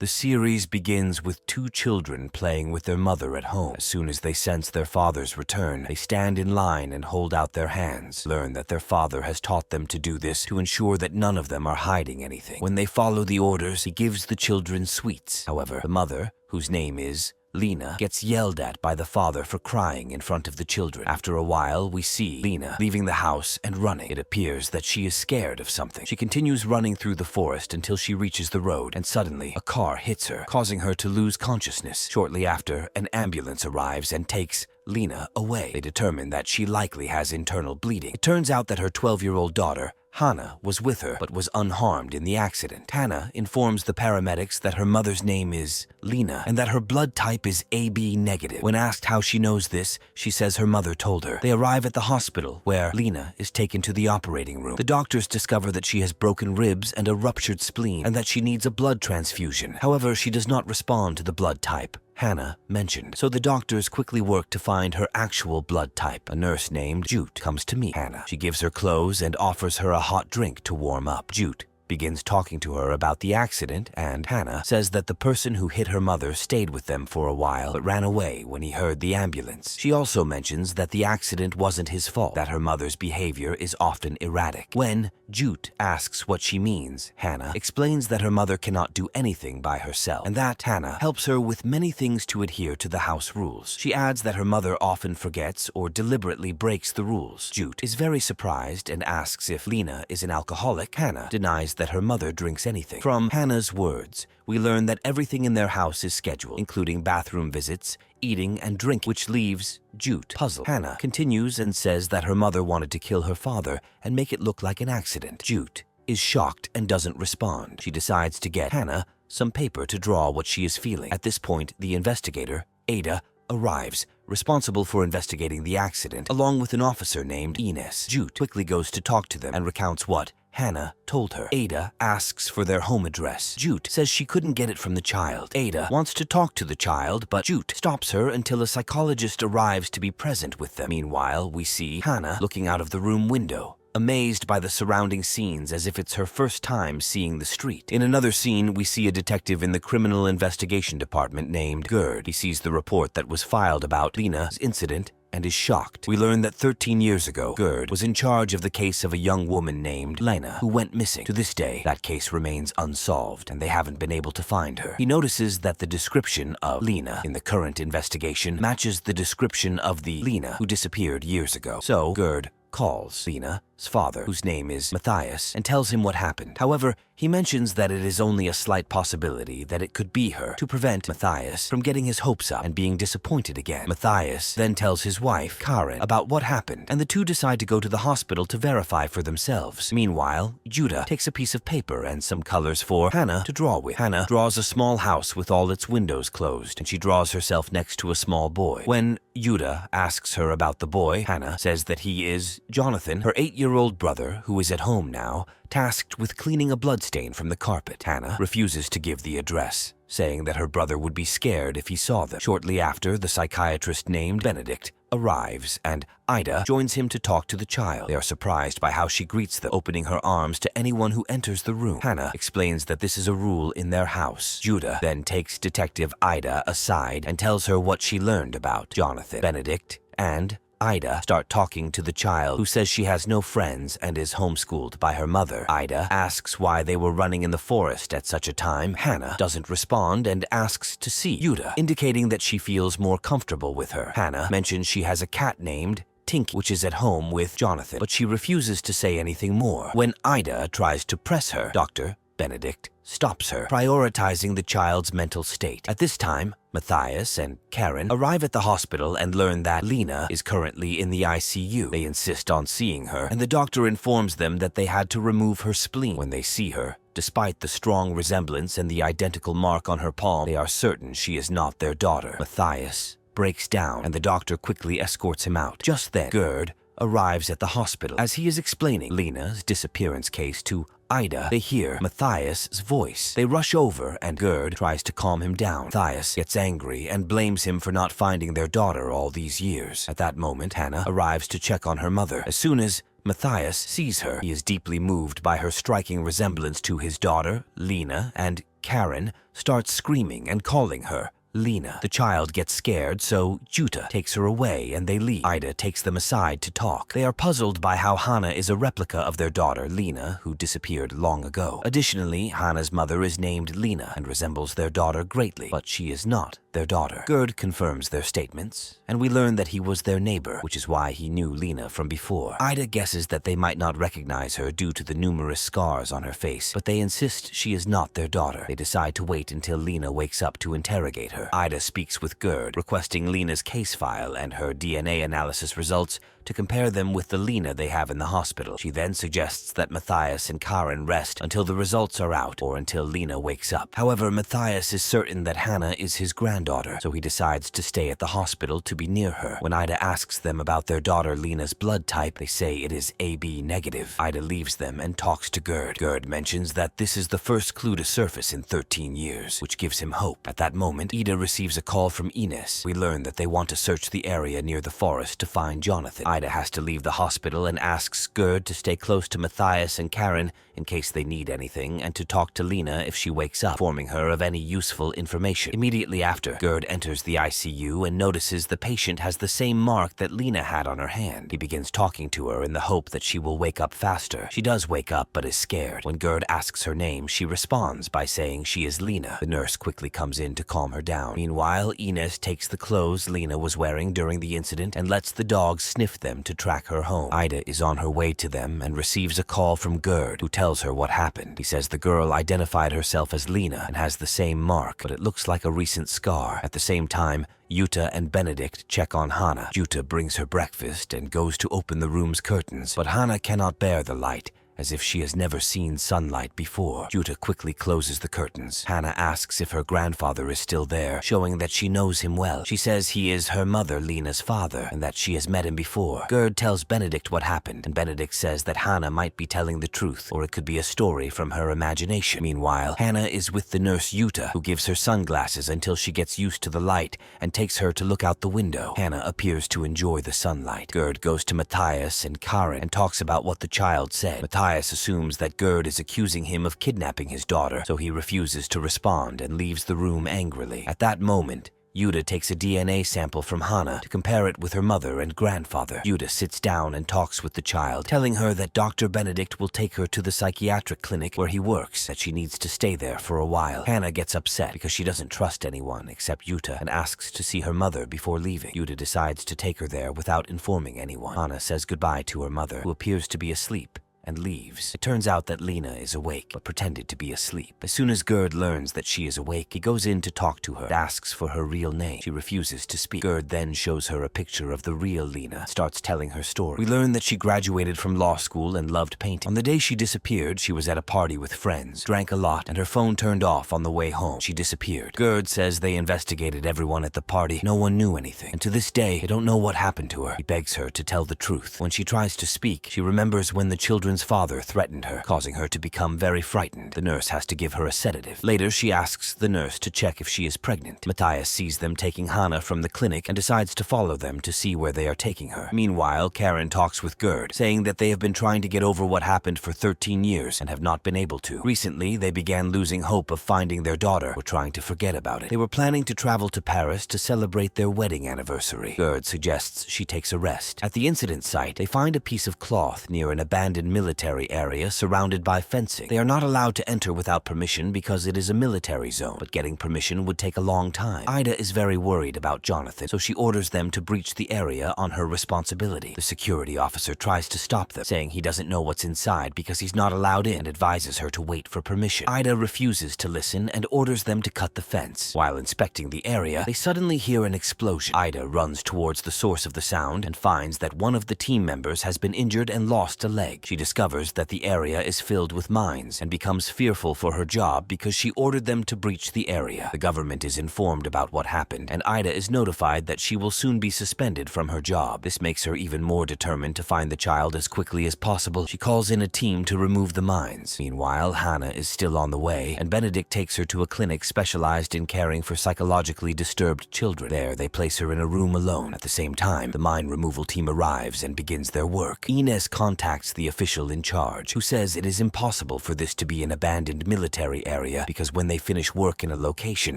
The series begins with two children playing with their mother at home. As soon as they sense their father's return, they stand in line and hold out their hands, learn that their father has taught them to do this to ensure that none of them are hiding anything. When they follow the orders, he gives the children sweets. However, the mother, whose name is Lena, gets yelled at by the father for crying in front of the children. After a while, we see Lena leaving the house and running. It appears that she is scared of something. She continues running through the forest until she reaches the road, and suddenly a car hits her, causing her to lose consciousness. Shortly after, an ambulance arrives and takes Lena away. They determine that she likely has internal bleeding. It turns out that her 12-year-old daughter, Hannah, was with her but was unharmed in the accident. Hannah informs the paramedics that her mother's name is Lena and that her blood type is AB negative. When asked how she knows this, she says her mother told her. They arrive at the hospital where Lena is taken to the operating room. The doctors discover that she has broken ribs and a ruptured spleen and that she needs a blood transfusion. However, she does not respond to the blood type Hannah mentioned, so the doctors quickly work to find her actual blood type. A nurse named Jute comes to meet Hannah. She gives her clothes and offers her a hot drink to warm up. Jute begins talking to her about the accident, and Hannah says that the person who hit her mother stayed with them for a while but ran away when he heard the ambulance. She also mentions that the accident wasn't his fault, that her mother's behavior is often erratic. When Jute asks what she means, Hannah explains that her mother cannot do anything by herself, and that Hannah helps her with many things to adhere to the house rules. She adds that her mother often forgets or deliberately breaks the rules. Jute is very surprised and asks if Lena is an alcoholic. Hannah denies that her mother drinks anything. From Hannah's words, we learn that everything in their house is scheduled, including bathroom visits, eating, and drinking, which leaves Jute puzzled. Hannah continues and says that her mother wanted to kill her father and make it look like an accident. Jute is shocked and doesn't respond. She decides to get Hannah some paper to draw what she is feeling. At this point, the investigator, Ada, arrives, responsible for investigating the accident, along with an officer named Ines. Jute quickly goes to talk to them and recounts what Hannah told her. Ada asks for their home address. Jute says she couldn't get it from the child. Ada wants to talk to the child, but Jute stops her until a psychologist arrives to be present with them. Meanwhile, we see Hannah looking out of the room window, amazed by the surrounding scenes as if it's her first time seeing the street. In another scene, we see a detective in the criminal investigation department named Gerd. He sees the report that was filed about Lena's incident and is shocked. We learn that 13 years ago, Gerd was in charge of the case of a young woman named Lena who went missing. To this day, that case remains unsolved and they haven't been able to find her. He notices that the description of Lena in the current investigation matches the description of the Lena who disappeared years ago. So, Gerd calls Lena's father, whose name is Matthias, and tells him what happened. However, he mentions that it is only a slight possibility that it could be her, to prevent Matthias from getting his hopes up and being disappointed again. Matthias then tells his wife, Karen, about what happened, and the two decide to go to the hospital to verify for themselves. Meanwhile, Judah takes a piece of paper and some colors for Hannah to draw with. Hannah draws a small house with all its windows closed, and she draws herself next to a small boy. When Judah asks her about the boy, Hannah says that he is Jonathan, her 8-year-old brother, who is at home now, tasked with cleaning a bloodstain from the carpet. Hannah refuses to give the address, saying that her brother would be scared if he saw them. Shortly after, the psychiatrist named Benedict arrives, and Ida joins him to talk to the child. They are surprised by how she greets them, opening her arms to anyone who enters the room. Hannah explains that this is a rule in their house. Judah then takes Detective Ida aside and tells her what she learned about Jonathan. Benedict and Ida start talking to the child, who says she has no friends and is homeschooled by her mother. Ida asks why they were running in the forest at such a time. Hannah doesn't respond and asks to see Judah, indicating that she feels more comfortable with her. Hannah mentions she has a cat named Tinky, which is at home with Jonathan, but she refuses to say anything more. When Ida tries to press her, Dr. Benedict stops her, prioritizing the child's mental state. At this time, Matthias and Karen arrive at the hospital and learn that Lena is currently in the ICU. They insist on seeing her, and the doctor informs them that they had to remove her spleen. When they see her, despite the strong resemblance and the identical mark on her palm, they are certain she is not their daughter. Matthias breaks down, and the doctor quickly escorts him out. Just then, Gerd arrives at the hospital. As he is explaining Lena's disappearance case to Ida, they hear Matthias' voice. They rush over, and Gerd tries to calm him down. Matthias gets angry and blames him for not finding their daughter all these years. At that moment, Hannah arrives to check on her mother. As soon as Matthias sees her. He is deeply moved by her striking resemblance to his daughter, Lena, and Karen starts screaming and calling her Lena. The child gets scared, so Jutta takes her away and they leave. Ida takes them aside to talk. They are puzzled by how Hannah is a replica of their daughter, Lena, who disappeared long ago. Additionally, Hannah's mother is named Lena and resembles their daughter greatly, but she is not their daughter. Gerd confirms their statements, and we learn that he was their neighbor, which is why he knew Lena from before. Ida guesses that they might not recognize her due to the numerous scars on her face, but they insist she is not their daughter. They decide to wait until Lena wakes up to interrogate her. Ida speaks with Gerd, requesting Lena's case file and her DNA analysis results to compare them with the Lena they have in the hospital. She then suggests that Matthias and Karen rest until the results are out or until Lena wakes up. However, Matthias is certain that Hannah is his granddaughter, so he decides to stay at the hospital to be near her. When Ida asks them about their daughter Lena's blood type, they say it is AB negative. Ida leaves them and talks to Gerd. Gerd mentions that this is the first clue to surface in 13 years, which gives him hope. At that moment, Ida receives a call from Ines. We learn that they want to search the area near the forest to find Jonathan. Ida has to leave the hospital and asks Gerd to stay close to Matthias and Karen in case they need anything, and to talk to Lena if she wakes up, informing her of any useful information. Immediately after, Gerd enters the ICU and notices the patient has the same mark that Lena had on her hand. He begins talking to her in the hope that she will wake up faster. She does wake up but is scared. When Gerd asks her name, she responds by saying she is Lena. The nurse quickly comes in to calm her down. Meanwhile, Ines takes the clothes Lena was wearing during the incident and lets the dog sniff them to track her home. Ida is on her way to them and receives a call from Gerd, who tells her what happened. He says the girl identified herself as Lena and has the same mark, but it looks like a recent scar. At the same time, Jutta and Benedict check on Hannah. Jutta brings her breakfast and goes to open the room's curtains, but Hannah cannot bear the light, as if she has never seen sunlight before. Jutta quickly closes the curtains. Hannah asks if her grandfather is still there, showing that she knows him well. She says he is her mother, Lena's father, and that she has met him before. Gerd tells Benedict what happened, and Benedict says that Hannah might be telling the truth, or it could be a story from her imagination. Meanwhile, Hannah is with the nurse Jutta, who gives her sunglasses until she gets used to the light and takes her to look out the window. Hannah appears to enjoy the sunlight. Gerd goes to Matthias and Karen and talks about what the child said. Matthias assumes that Gerd is accusing him of kidnapping his daughter, so he refuses to respond and leaves the room angrily. At that moment, Jutta takes a DNA sample from Hannah to compare it with her mother and grandfather. Jutta sits down and talks with the child, telling her that Dr. Benedict will take her to the psychiatric clinic where he works, that she needs to stay there for a while. Hannah gets upset because she doesn't trust anyone except Jutta and asks to see her mother before leaving. Jutta decides to take her there without informing anyone. Hannah says goodbye to her mother, who appears to be asleep, and leaves. It turns out that Lena is awake, but pretended to be asleep. As soon as Gerd learns that she is awake, he goes in to talk to her and asks for her real name. She refuses to speak. Gerd then shows her a picture of the real Lena, starts telling her story. We learn that she graduated from law school and loved painting. On the day she disappeared, she was at a party with friends, drank a lot, and her phone turned off on the way home. She disappeared. Gerd says they investigated everyone at the party. No one knew anything, and to this day, they don't know what happened to her. He begs her to tell the truth. When she tries to speak, she remembers when the children's father threatened her, causing her to become very frightened. The nurse has to give her a sedative. Later, she asks the nurse to check if she is pregnant. Matthias sees them taking Hannah from the clinic and decides to follow them to see where they are taking her. Meanwhile, Karen talks with Gerd, saying that they have been trying to get over what happened for 13 years and have not been able to. Recently, they began losing hope of finding their daughter, or trying to forget about it. They were planning to travel to Paris to celebrate their wedding anniversary. Gerd suggests she takes a rest. At the incident site, they find a piece of cloth near an abandoned military area surrounded by fencing. They are not allowed to enter without permission because it is a military zone, but getting permission would take a long time. Ida is very worried about Jonathan, so she orders them to breach the area on her responsibility. The security officer tries to stop them, saying he doesn't know what's inside because he's not allowed in, and advises her to wait for permission. Ida refuses to listen and orders them to cut the fence. While inspecting the area, they suddenly hear an explosion. Ida runs towards the source of the sound and finds that one of the team members has been injured and lost a leg. She discovers discovers that the area is filled with mines and becomes fearful for her job because she ordered them to breach the area. The government is informed about what happened, and Ida is notified that she will soon be suspended from her job. This makes her even more determined to find the child as quickly as possible. She calls in a team to remove the mines. Meanwhile, Hannah is still on the way, and Benedict takes her to a clinic specialized in caring for psychologically disturbed children. There, they place her in a room alone. At the same time, the mine removal team arrives and begins their work. Inez contacts the official in charge, who says it is impossible for this to be an abandoned military area because when they finish work in a location,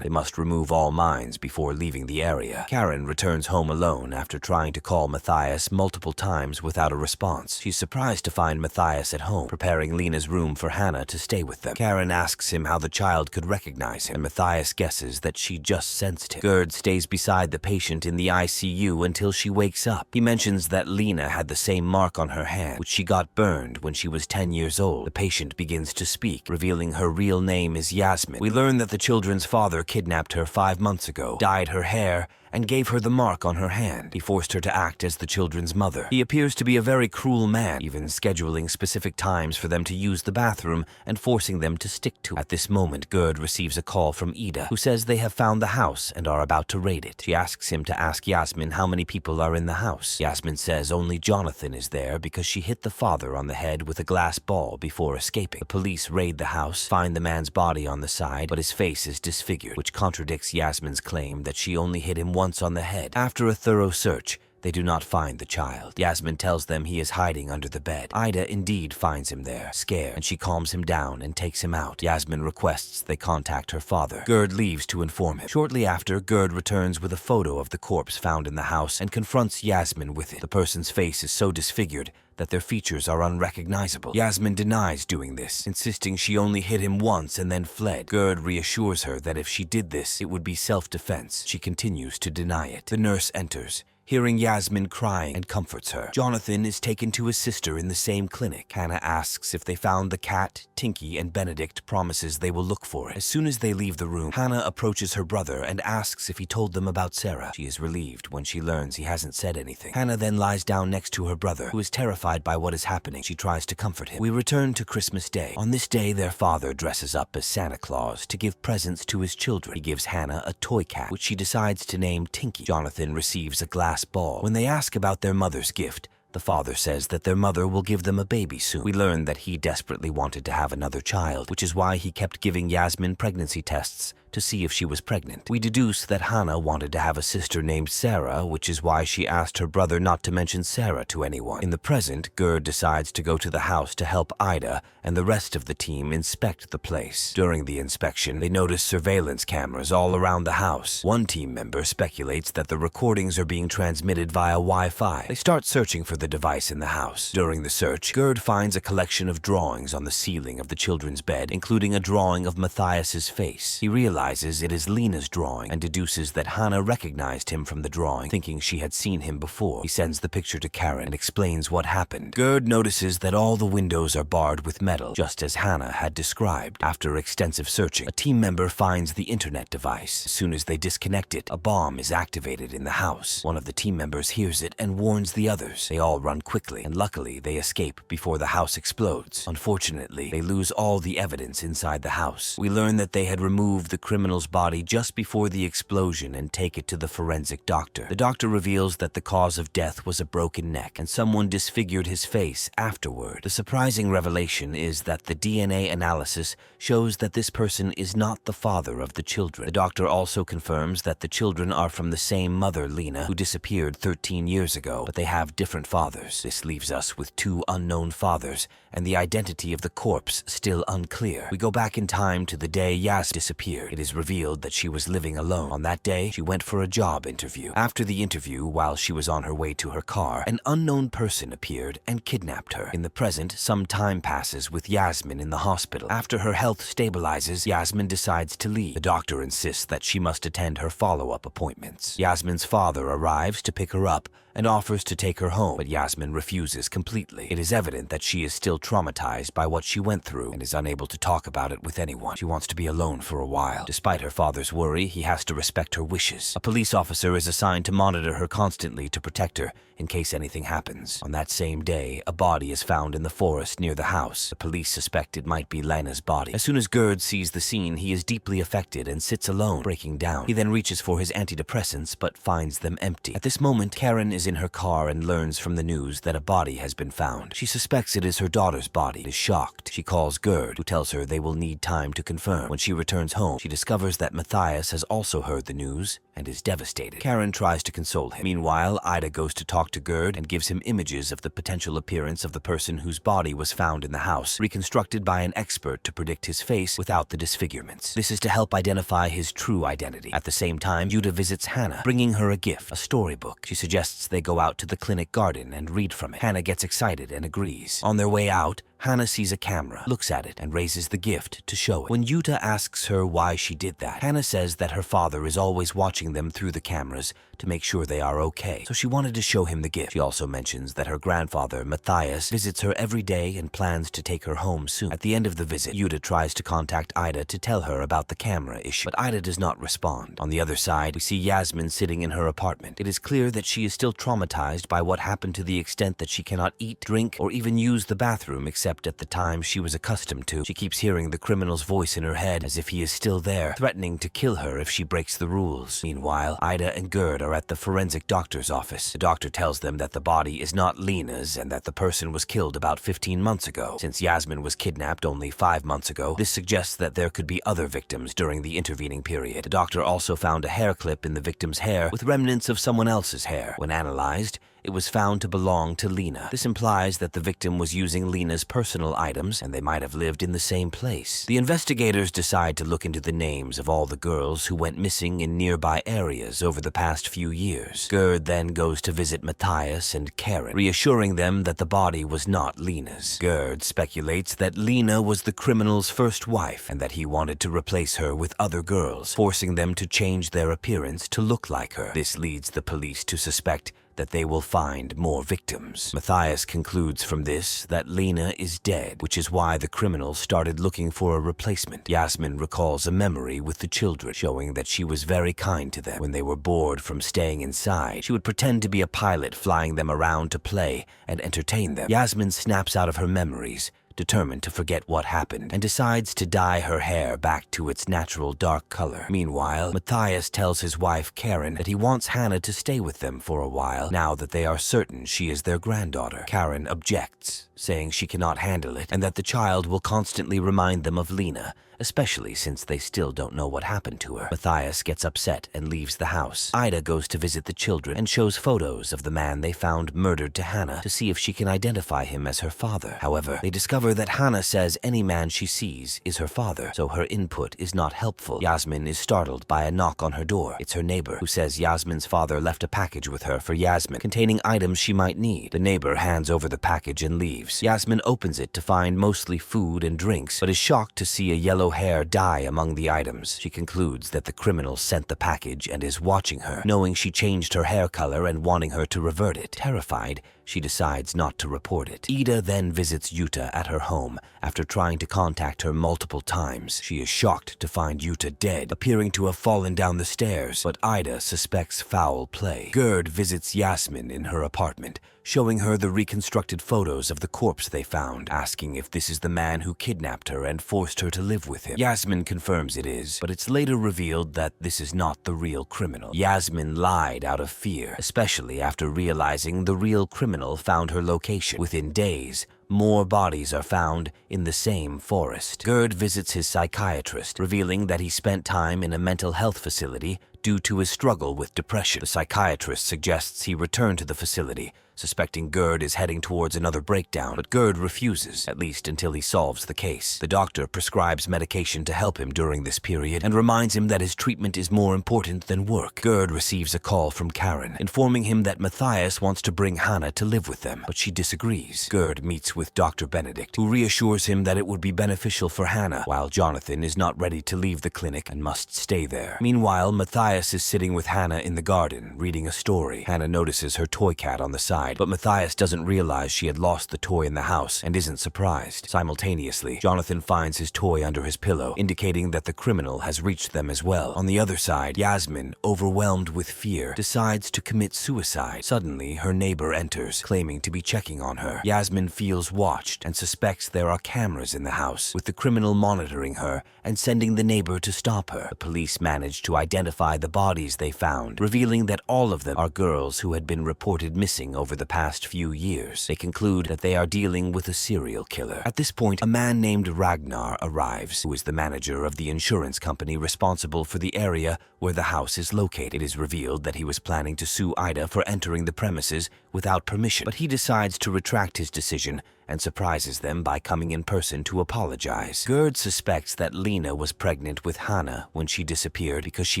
they must remove all mines before leaving the area. Karen returns home alone after trying to call Matthias multiple times without a response. She's surprised to find Matthias at home, preparing Lena's room for Hannah to stay with them. Karen asks him how the child could recognize him, and Matthias guesses that she just sensed him. Gerd stays beside the patient in the ICU until she wakes up. He mentions that Lena had the same mark on her hand, which she got burned when she was 10 years old. The patient begins to speak, revealing her real name is Yasmin. We learn that the children's father kidnapped her 5 months ago, dyed her hair, and gave her the mark on her hand. He forced her to act as the children's mother. He appears to be a very cruel man, even scheduling specific times for them to use the bathroom and forcing them to stick to it. At this moment, Gerd receives a call from Ida, who says they have found the house and are about to raid it. She asks him to ask Yasmin how many people are in the house. Yasmin says only Jonathan is there because she hit the father on the head with a glass ball before escaping. The police raid the house, find the man's body on the side, but his face is disfigured, which contradicts Yasmin's claim that she only hit him once on the head. After a thorough search, they do not find the child. Yasmin tells them he is hiding under the bed. Ida indeed finds him there, scared, and she calms him down and takes him out. Yasmin requests they contact her father. Gerd leaves to inform him. Shortly after, Gerd returns with a photo of the corpse found in the house and confronts Yasmin with it. The person's face is so disfigured that their features are unrecognizable. Yasmin denies doing this, insisting she only hit him once and then fled. Gerd reassures her that if she did this, it would be self-defense. She continues to deny it. The nurse enters, hearing Yasmin crying, and comforts her. Jonathan is taken to his sister in the same clinic. Hannah asks if they found the cat. Tinky and Benedict promises they will look for it. As soon as they leave the room, Hannah approaches her brother and asks if he told them about Sarah. She is relieved when she learns he hasn't said anything. Hannah then lies down next to her brother, who is terrified by what is happening. She tries to comfort him. We return to Christmas Day. On this day, their father dresses up as Santa Claus to give presents to his children. He gives Hannah a toy cat, which she decides to name Tinky. Jonathan receives a glass ball. When they ask about their mother's gift, the father says that their mother will give them a baby soon. We learn that he desperately wanted to have another child, which is why he kept giving Yasmin pregnancy tests to see if she was pregnant. We deduce that Hannah wanted to have a sister named Sarah, which is why she asked her brother not to mention Sarah to anyone. In the present, Gerd decides to go to the house to help Ida and the rest of the team inspect the place. During the inspection, they notice surveillance cameras all around the house. One team member speculates that the recordings are being transmitted via Wi-Fi. They start searching for the device in the house. During the search, Gerd finds a collection of drawings on the ceiling of the children's bed, including a drawing of Matthias's face. He realizes it is Lena's drawing and deduces that Hannah recognized him from the drawing, thinking she had seen him before. He sends the picture to Karen and explains what happened. Gerd notices that all the windows are barred with metal, just as Hannah had described. After extensive searching, a team member finds the internet device. As soon as they disconnect it, a bomb is activated in the house. One of the team members hears it and warns the others. They all run quickly, and luckily they escape before the house explodes. Unfortunately, they lose all the evidence inside the house. We learn that they had removed the criminal's body just before the explosion and take it to the forensic doctor. The doctor reveals that the cause of death was a broken neck, and someone disfigured his face afterward. The surprising revelation is that the DNA analysis shows that this person is not the father of the children. The doctor also confirms that the children are from the same mother, Lena, who disappeared 13 years ago, but they have different fathers. This leaves us with 2 unknown fathers, and the identity of the corpse still unclear. We go back in time to the day Yas disappeared. It is revealed that she was living alone. On that day, she went for a job interview. After the interview, while she was on her way to her car, an unknown person appeared and kidnapped her. In the present, some time passes with Yasmin in the hospital. After her health stabilizes, Yasmin decides to leave. The doctor insists that she must attend her follow-up appointments. Yasmin's father arrives to pick her up and offers to take her home, but Yasmin refuses completely. It is evident that she is still traumatized by what she went through and is unable to talk about it with anyone. She wants to be alone for a while. Despite her father's worry, he has to respect her wishes. A police officer is assigned to monitor her constantly to protect her in case anything happens. On that same day, a body is found in the forest near the house. The police suspect it might be Lena's body. As soon as Gerd sees the scene, he is deeply affected and sits alone, breaking down. He then reaches for his antidepressants but finds them empty. At this moment, Karen is in her car and learns from the news that a body has been found. She suspects it is her daughter's body. Is shocked. She calls Gerd, who tells her they will need time to confirm. When she returns home, she discovers that Matthias has also heard the news and is devastated. Karen tries to console him. Meanwhile, Ida goes to talk to Gerd and gives him images of the potential appearance of the person whose body was found in the house, reconstructed by an expert to predict his face without the disfigurements. This is to help identify his true identity. At the same time, Jutta visits Hannah, bringing her a gift, a storybook. She suggests they go out to the clinic garden and read from it. Hannah gets excited and agrees. On their way out, Hannah sees a camera, looks at it, and raises the gift to show it. When Jutta asks her why she did that, Hannah says that her father is always watching them through the cameras to make sure they are okay, so she wanted to show him the gift. She also mentions that her grandfather, Matthias, visits her every day and plans to take her home soon. At the end of the visit, Jutta tries to contact Ida to tell her about the camera issue, but Ida does not respond. On the other side, we see Yasmin sitting in her apartment. It is clear that she is still traumatized by what happened to the extent that she cannot eat, drink, or even use the bathroom except at the time she was accustomed to. She keeps hearing the criminal's voice in her head as if he is still there, threatening to kill her if she breaks the rules. Meanwhile, Ida and Gerd are at the forensic doctor's office. The doctor tells them that the body is not Lena's and that the person was killed about 15 months ago. Since Yasmin was kidnapped only 5 months ago, this suggests that there could be other victims during the intervening period. The doctor also found a hair clip in the victim's hair with remnants of someone else's hair. When analyzed, it was found to belong to Lena. This implies that the victim was using Lena's personal items and they might have lived in the same place. The investigators decide to look into the names of all the girls who went missing in nearby areas over the past few years. Gerd then goes to visit Matthias and Karen, reassuring them that the body was not Lena's. Gerd speculates that Lena was the criminal's first wife and that he wanted to replace her with other girls, forcing them to change their appearance to look like her. This leads the police to suspect that they will find more victims. Matthias concludes from this that Lena is dead, which is why the criminal started looking for a replacement. Yasmin recalls a memory with the children, showing that she was very kind to them. When they were bored from staying inside, she would pretend to be a pilot, flying them around to play and entertain them. Yasmin snaps out of her memories, determined to forget what happened, and decides to dye her hair back to its natural dark color. Meanwhile, Matthias tells his wife Karen that he wants Hannah to stay with them for a while, now that they are certain she is their granddaughter. Karen objects, saying she cannot handle it, and that the child will constantly remind them of Lena, especially since they still don't know what happened to her. Matthias gets upset and leaves the house. Ida goes to visit the children and shows photos of the man they found murdered to Hannah to see if she can identify him as her father. However, they discover that Hannah says any man she sees is her father, so her input is not helpful. Yasmin is startled by a knock on her door. It's her neighbor, who says Yasmin's father left a package with her for Yasmin, containing items she might need. The neighbor hands over the package and leaves. Yasmin opens it to find mostly food and drinks, but is shocked to see a yellow hair dye among the items. She concludes that the criminal sent the package and is watching her, knowing she changed her hair color and wanting her to revert it. Terrified, she decides not to report it. Ida then visits Jutta at her home after trying to contact her multiple times. She is shocked to find Jutta dead, appearing to have fallen down the stairs, but Ida suspects foul play. Gerd visits Yasmin in her apartment, showing her the reconstructed photos of the corpse they found, asking if this is the man who kidnapped her and forced her to live with him. Yasmin confirms it is, but it's later revealed that this is not the real criminal. Yasmin lied out of fear, especially after realizing the real criminal found her location. Within days, more bodies are found in the same forest. Gerd visits his psychiatrist, revealing that he spent time in a mental health facility due to his struggle with depression. The psychiatrist suggests he return to the facility suspecting Gerd is heading towards another breakdown, but Gerd refuses, at least until he solves the case. The doctor prescribes medication to help him during this period and reminds him that his treatment is more important than work. Gerd receives a call from Karen, informing him that Matthias wants to bring Hannah to live with them, but she disagrees. Gerd meets with Dr. Benedict, who reassures him that it would be beneficial for Hannah, while Jonathan is not ready to leave the clinic and must stay there. Meanwhile, Matthias is sitting with Hannah in the garden, reading a story. Hannah notices her toy cat on the side, but Matthias doesn't realize she had lost the toy in the house and isn't surprised. Simultaneously, Jonathan finds his toy under his pillow, indicating that the criminal has reached them as well. On the other side, Yasmin, overwhelmed with fear, decides to commit suicide. Suddenly, her neighbor enters, claiming to be checking on her. Yasmin feels watched and suspects there are cameras in the house, with the criminal monitoring her and sending the neighbor to stop her. The police manage to identify the bodies they found, revealing that all of them are girls who had been reported missing over the past few years. They conclude that they are dealing with a serial killer. At this point, a man named Ragnar arrives, who is the manager of the insurance company responsible for the area where the house is located. It is revealed that he was planning to sue Ida for entering the premises without permission, but he decides to retract his decision and surprises them by coming in person to apologize. Gerd suspects that Lena was pregnant with Hannah when she disappeared because she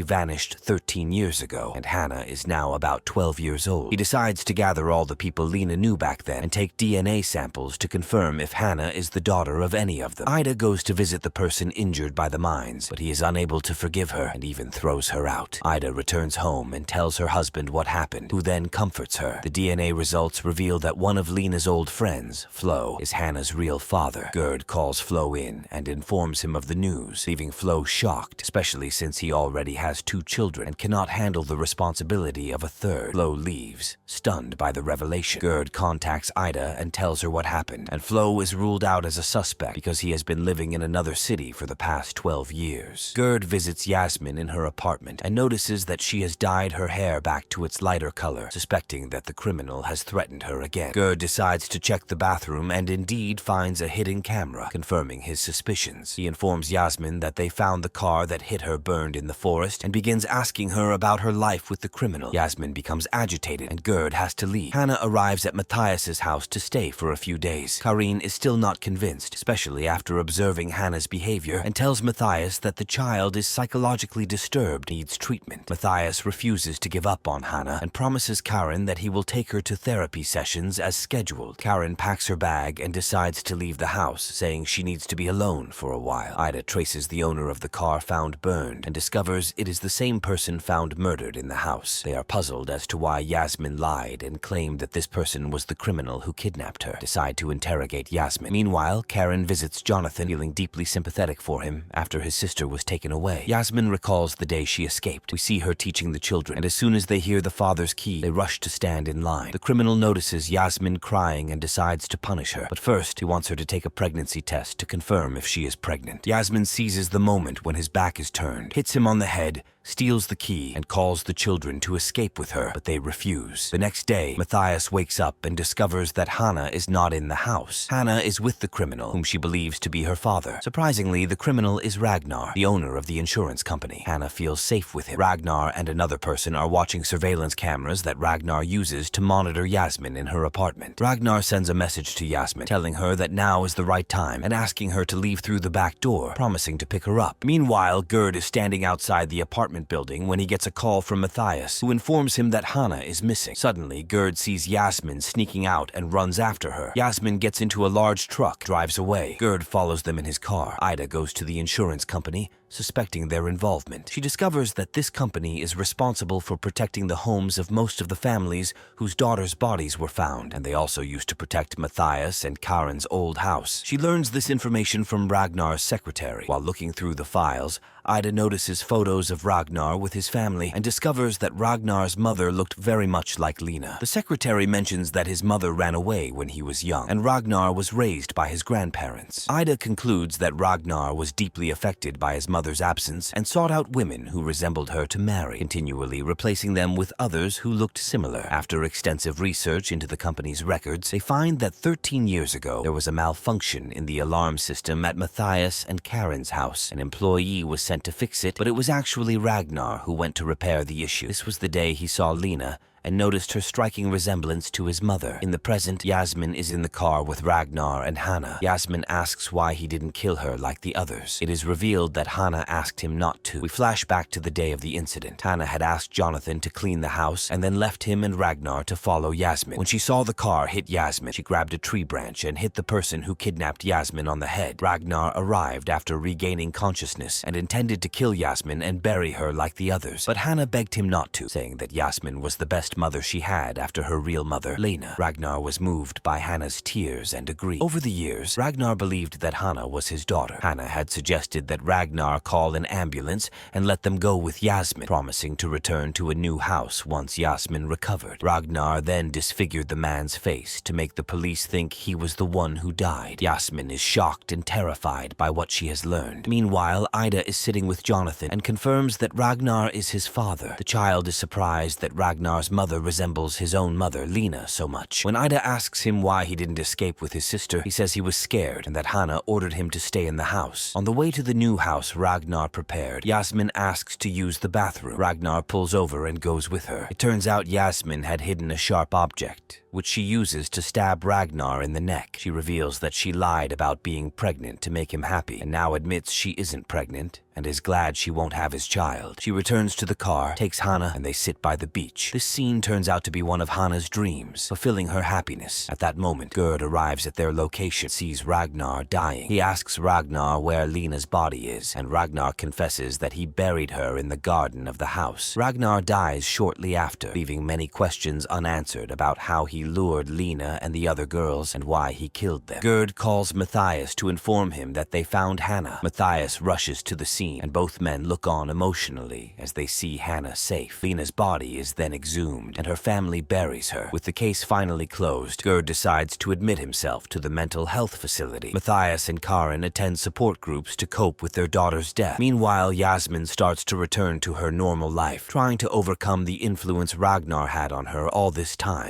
vanished 13 years ago, and Hannah is now about 12 years old. He decides to gather all the people Lena knew back then and take DNA samples to confirm if Hannah is the daughter of any of them. Ida goes to visit the person injured by the mines, but he is unable to forgive her and even throws her out. Ida returns home and tells her husband what happened, who then comforts her. The DNA results reveal that one of Lena's old friends, Flo, is Hannah's real father. Gerd calls Flo in and informs him of the news, leaving Flo shocked, especially since he already has 2 children and cannot handle the responsibility of a third. Flo leaves, stunned by the revelation. Gerd contacts Ida and tells her what happened, and Flo is ruled out as a suspect because he has been living in another city for the past 12 years. Gerd visits Yasmin in her apartment and notices that she has dyed her hair back to its lighter color, suspecting that the criminal has threatened her again. Gerd decides to check the bathroom and indeed finds a hidden camera, confirming his suspicions. He informs Yasmin that they found the car that hit her burned in the forest and begins asking her about her life with the criminal. Yasmin becomes agitated and Gerd has to leave. Hannah arrives at Matthias's house to stay for a few days. Karin is still not convinced, especially after observing Hannah's behavior, and tells Matthias that the child is psychologically disturbed, needs treatment. Matthias refuses to give up on Hannah and promises Karin that he will take her to therapy sessions as scheduled. Karin packs her bag and decides to leave the house, saying she needs to be alone for a while. Ida traces the owner of the car found burned and discovers it is the same person found murdered in the house. They are puzzled as to why Yasmin lied and claimed that this person was the criminal who kidnapped her. Decide to interrogate Yasmin. Meanwhile, Karen visits Jonathan, feeling deeply sympathetic for him after his sister was taken away. Yasmin recalls the day she escaped. We see her teaching the children, and as soon as they hear the father's key, they rush to stand in line. The criminal notices Yasmin crying and decides to punish her, but first he wants her to take a pregnancy test to confirm if she is pregnant. Yasmin seizes the moment when his back is turned, hits him on the head, steals the key, and calls the children to escape with her, but they refuse. The next day, Matthias wakes up and discovers that Hannah is not in the house. Hannah is with the criminal, whom she believes to be her father. Surprisingly, the criminal is Ragnar, the owner of the insurance company. Hannah feels safe with him. Ragnar and another person are watching surveillance cameras that Ragnar uses to monitor Yasmin in her apartment. Ragnar sends a message to Yasmin, telling her that now is the right time and asking her to leave through the back door, promising to pick her up. Meanwhile, Gerd is standing outside the apartment building when he gets a call from Matthias, who informs him that Hannah is missing. Suddenly, Gerd sees Yasmin sneaking out and runs after her. Yasmin gets into a large truck, drives away. Gerd follows them in his car. Ida goes to the insurance company, suspecting their involvement. She discovers that this company is responsible for protecting the homes of most of the families whose daughters' bodies were found, and they also used to protect Matthias and Karen's old house. She learns this information from Ragnar's secretary. While looking through the files, Ida notices photos of Ragnar with his family and discovers that Ragnar's mother looked very much like Lena. The secretary mentions that his mother ran away when he was young, and Ragnar was raised by his grandparents. Ida concludes that Ragnar was deeply affected by his mother's absence and sought out women who resembled her to marry, continually replacing them with others who looked similar. After extensive research into the company's records, they find that 13 years ago, there was a malfunction in the alarm system at Matthias and Karen's house. An employee was sent to fix it, but it was actually Ragnar who went to repair the issue. This was the day he saw Lena and noticed her striking resemblance to his mother. In the present, Yasmin is in the car with Ragnar and Hannah. Yasmin asks why he didn't kill her like the others. It is revealed that Hannah asked him not to. We flash back to the day of the incident. Hannah had asked Jonathan to clean the house and then left him and Ragnar to follow Yasmin. When she saw the car hit Yasmin, she grabbed a tree branch and hit the person who kidnapped Yasmin on the head. Ragnar arrived after regaining consciousness and intended to kill Yasmin and bury her like the others, but Hannah begged him not to, saying that Yasmin was the best mother she had after her real mother, Lena. Ragnar was moved by Hannah's tears and agreed. Over the years, Ragnar believed that Hannah was his daughter. Hannah had suggested that Ragnar call an ambulance and let them go with Yasmin, promising to return to a new house once Yasmin recovered. Ragnar then disfigured the man's face to make the police think he was the one who died. Yasmin is shocked and terrified by what she has learned. Meanwhile, Ida is sitting with Jonathan and confirms that Ragnar is his father. The child is surprised that Ragnar's mother resembles his own mother, Lena, so much. When Ida asks him why he didn't escape with his sister, he says he was scared and that Hannah ordered him to stay in the house. On the way to the new house Ragnar prepared, Yasmin asks to use the bathroom. Ragnar pulls over and goes with her. It turns out Yasmin had hidden a sharp object, which she uses to stab Ragnar in the neck. She reveals that she lied about being pregnant to make him happy, and now admits she isn't pregnant and is glad she won't have his child. She returns to the car, takes Hannah, and they sit by the beach. This scene turns out to be one of Hannah's dreams, fulfilling her happiness. At that moment, Gerd arrives at their location, sees Ragnar dying. He asks Ragnar where Lena's body is, and Ragnar confesses that he buried her in the garden of the house. Ragnar dies shortly after, leaving many questions unanswered about how he lured Lena and the other girls and why he killed them. Gerd calls Matthias to inform him that they found Hannah. Matthias rushes to the scene, and both men look on emotionally as they see Hannah safe. Lena's body is then exhumed, and her family buries her. With the case finally closed, Gerd decides to admit himself to the mental health facility. Matthias and Karin attend support groups to cope with their daughter's death. Meanwhile, Yasmin starts to return to her normal life, trying to overcome the influence Ragnar had on her all this time.